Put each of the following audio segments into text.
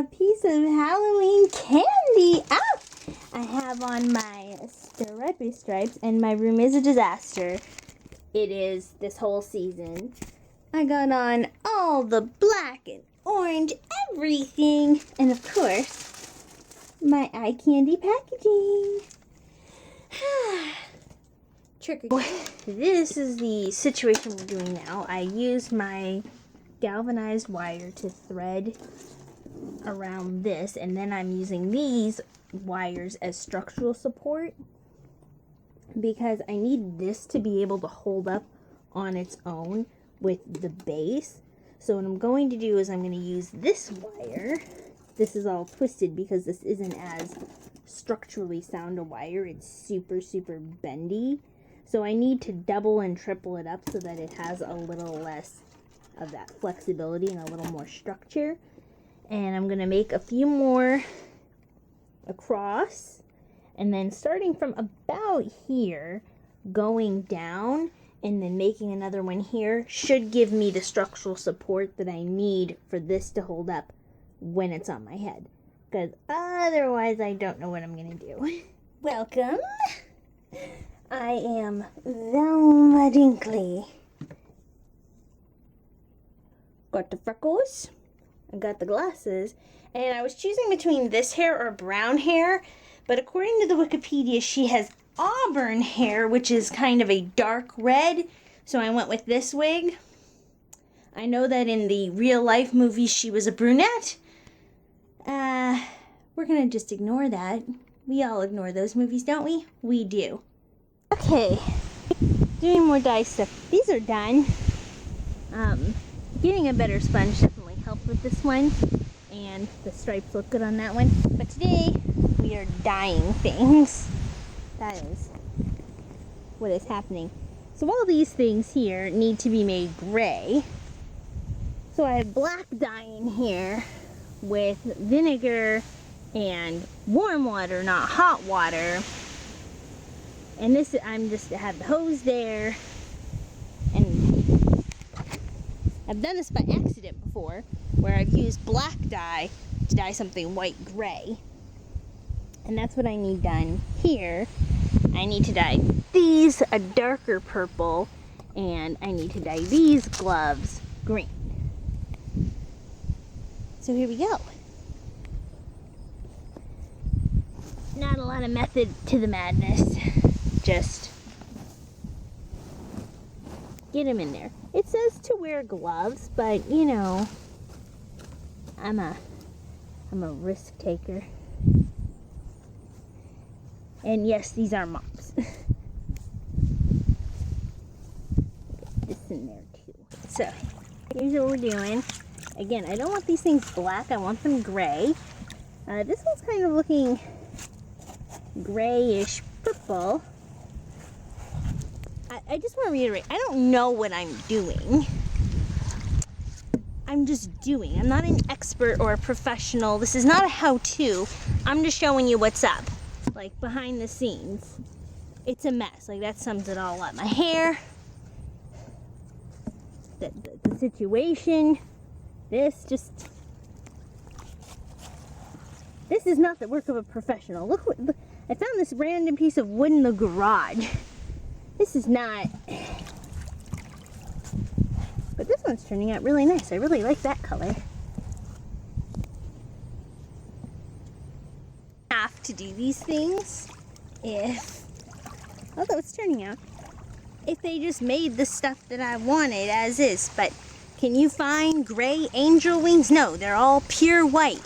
a piece of Halloween candy. Ah! I have on my stripy stripes, and my room is a disaster. It is this whole season. I got on all the black and orange everything, and of course, my eye candy packaging. Trick or treat. This is the situation we're doing now. I used my galvanized wire to thread around this, and then I'm using these wires as structural support because I need this to be able to hold up on its own with the base. So what I'm going to do is I'm going to use this wire. This is all twisted because this isn't as structurally sound a wire. It's super bendy. So I need to double and triple it up so that it has a little less of that flexibility and a little more structure. And I'm going to make a few more across, and then starting from about here going down and then making another one here should give me the structural support that I need for this to hold up when it's on my head, because otherwise I don't know what I'm going to do. Welcome. I am Velma Dinkley. Got the freckles, I got the glasses, and I was choosing between this hair or brown hair, but according to the Wikipedia, she has auburn hair, which is kind of a dark red, so I went with this wig. I know that in the real life movies she was a brunette. We're gonna just ignore that. We all ignore those movies, don't we? We do. Okay, doing more dye stuff. These are done. Getting a better sponge definitely helped with this one, and the stripes look good on that one. But today, we are dyeing things. That is what is happening. So all these things here need to be made gray. So I have black dye in here with vinegar and warm water, not hot water. And this, I have the hose there, and I've done this by accident before, where I've used black dye to dye something white gray. And that's what I need done here. I need to dye these a darker purple, and I need to dye these gloves green. So here we go. Not a lot of method to the madness. Just get them in there. It says to wear gloves, but you know, I'm a risk taker. And yes, these are mops. This in there too. So here's what we're doing. Again, I don't want these things black. I want them gray. This one's kind of looking grayish purple. I just want to reiterate, I don't know what I'm doing. I'm just doing. I'm not an expert or a professional. This is not a how-to. I'm just showing you what's up. Like, behind the scenes. It's a mess. Like, that sums it all up. My hair, the situation, this is not the work of a professional. Look, I found this random piece of wood in the garage. This is not, but this one's turning out really nice. I really like that color. Have to do these things although it's turning out, if they just made the stuff that I wanted as is. But can you find gray angel wings? No, they're all pure white.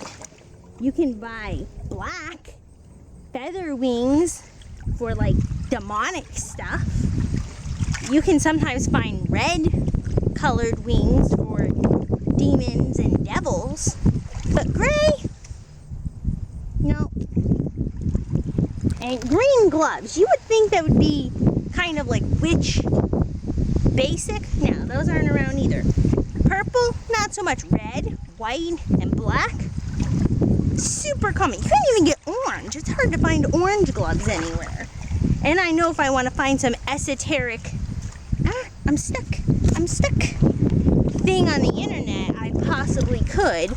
You can buy black feather wings for like demonic stuff. You can sometimes find red colored wings for demons and devils, but gray, no. And green gloves, you would think that would be kind of like witch basic. No, those aren't around either. Purple, not so much. Red, white, and black, super common. You can't even get orange. It's hard to find orange gloves anywhere. And I know if I want to find some esoteric, I'm stuck thing on the internet, I possibly could.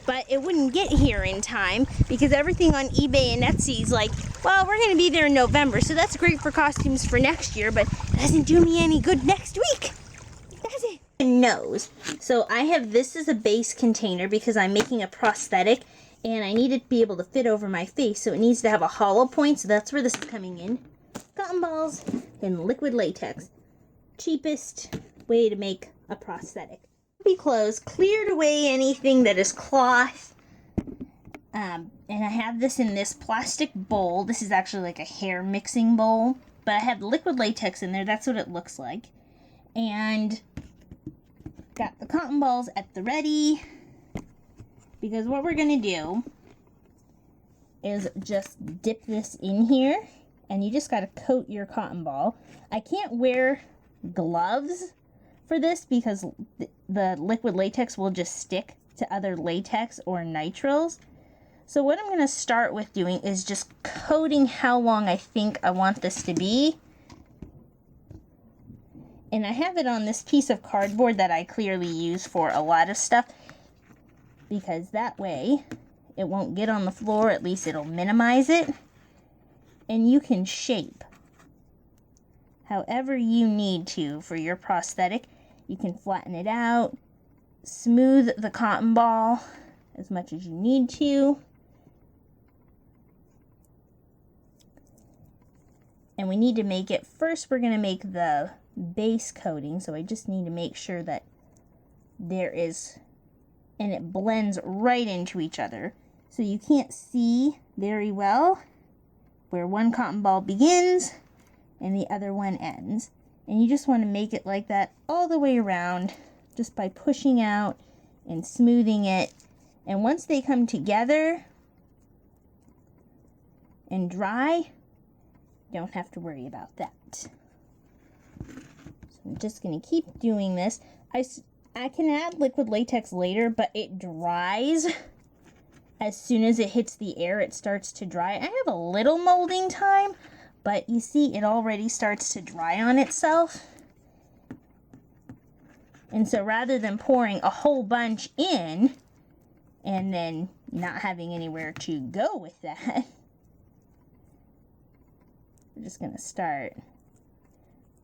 but it wouldn't get here in time because everything on eBay and Etsy is like, well, we're going to be there in November, so that's great for costumes for next year, but it doesn't do me any good next week. Does it? Nose. So I have this as a base container because I'm making a prosthetic and I need it to be able to fit over my face, so it needs to have a hollow point, so that's where this is coming in. Cotton balls and liquid latex. Cheapest way to make a prosthetic. Clothes, cleared away anything that is cloth, and I have this in this plastic bowl. This is actually like a hair mixing bowl, but I have liquid latex in there. That's what it looks like. And got the cotton balls at the ready, because what we're gonna do is just dip this in here, and you just gotta coat your cotton ball. I can't wear gloves for this because the liquid latex will just stick to other latex or nitrils. So what I'm going to start with doing is just coating how long I think I want this to be. And I have it on this piece of cardboard that I clearly use for a lot of stuff, because that way it won't get on the floor, at least it'll minimize it. And you can shape however you need to for your prosthetic. You can flatten it out, smooth the cotton ball as much as you need to. And we need to make it, first we're going to make the base coating, so I just need to make sure that there is, and it blends right into each other. So you can't see very well where one cotton ball begins and the other one ends. And you just want to make it like that all the way around, just by pushing out and smoothing it. And once they come together and dry, you don't have to worry about that. So I'm just going to keep doing this. I can add liquid latex later, but it dries. As soon as it hits the air, it starts to dry. I have a little molding time, but you see it already starts to dry on itself. And so rather than pouring a whole bunch in and then not having anywhere to go with that, we're just going to start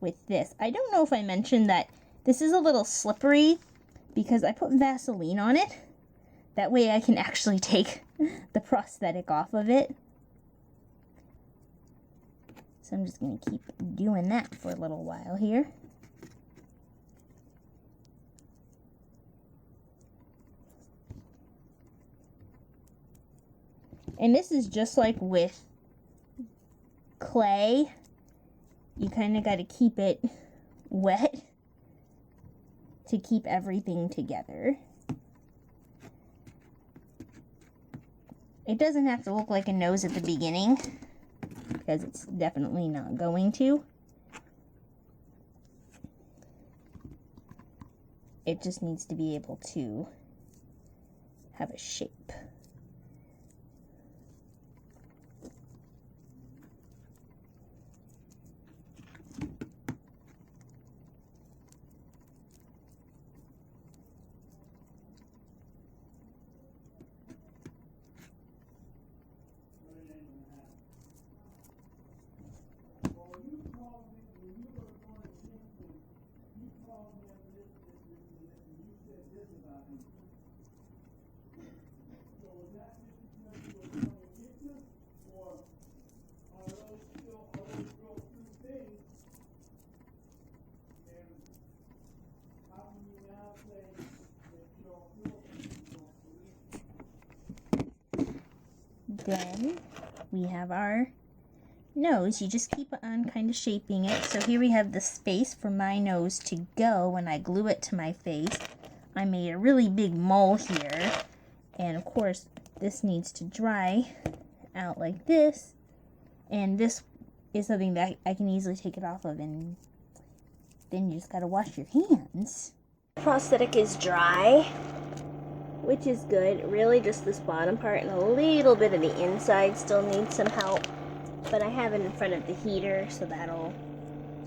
with this. I don't know if I mentioned that this is a little slippery because I put Vaseline on it. That way I can actually take the prosthetic off of it. So I'm just going to keep doing that for a little while here. And this is just like with clay. You kind of got to keep it wet to keep everything together. It doesn't have to look like a nose at the beginning, because it's definitely not going to. It just needs to be able to have a shape. Then we have our nose. You just keep on kind of shaping it. So here we have the space for my nose to go when I glue it to my face. I made a really big mole here, and of course this needs to dry out like this, and this is something that I can easily take it off of, and then you just gotta wash your hands. Prosthetic is dry, which is good. Really just this bottom part, and a little bit of the inside still needs some help, but I have it in front of the heater, so that'll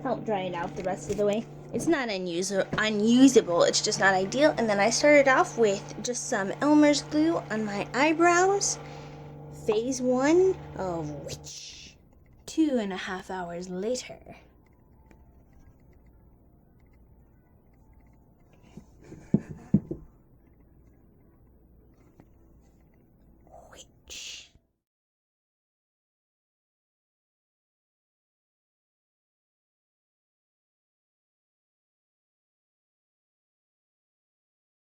help dry it out the rest of the way. It's not unusable, it's just not ideal. And then I started off with just some Elmer's glue on my eyebrows. Phase 1 of which 2.5 hours later.